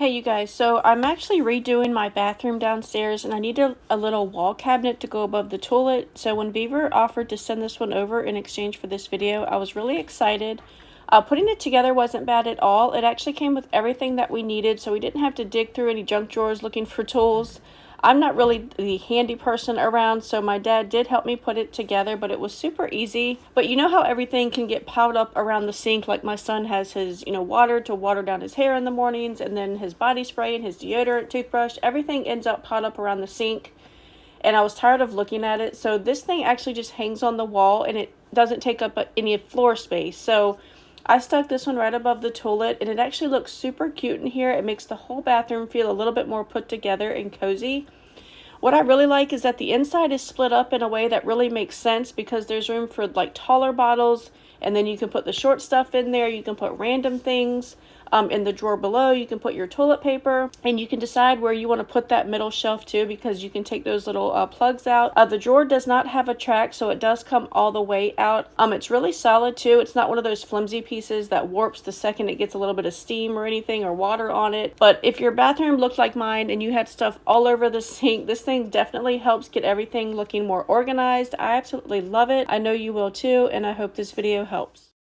Hey you guys, so I'm actually redoing my bathroom downstairs and I need a little wall cabinet to go above the toilet. So when VEVOR offered to send this one over in exchange for this video, I was really excited. Putting it together wasn't bad at all. It actually came with everything that we needed, so we didn't have to dig through any junk drawers looking for tools. I'm not really the handy person around, so my dad did help me put it together, but it was super easy. But you know how everything can get piled up around the sink, like my son has his, water to water down his hair in the mornings, and then his body spray and his deodorant, toothbrush, everything ends up piled up around the sink. And I was tired of looking at it, so this thing actually just hangs on the wall and it doesn't take up any floor space. So I stuck this one right above the toilet, and it actually looks super cute in here. It makes the whole bathroom feel a little bit more put together and cozy. What I really like is that the inside is split up in a way that really makes sense, because there's room for like taller bottles, and then you can put the short stuff in there. You can put random things. In the drawer below, you can put your toilet paper, and you can decide where you want to put that middle shelf too, because you can take those little plugs out. The drawer does not have a track, so it does come all the way out. It's really solid too. It's not one of those flimsy pieces that warps the second it gets a little bit of steam or anything or water on it. But if your bathroom looked like mine and you had stuff all over the sink, this thing definitely helps get everything looking more organized. I absolutely love it. I know you will too, and I hope this video helps.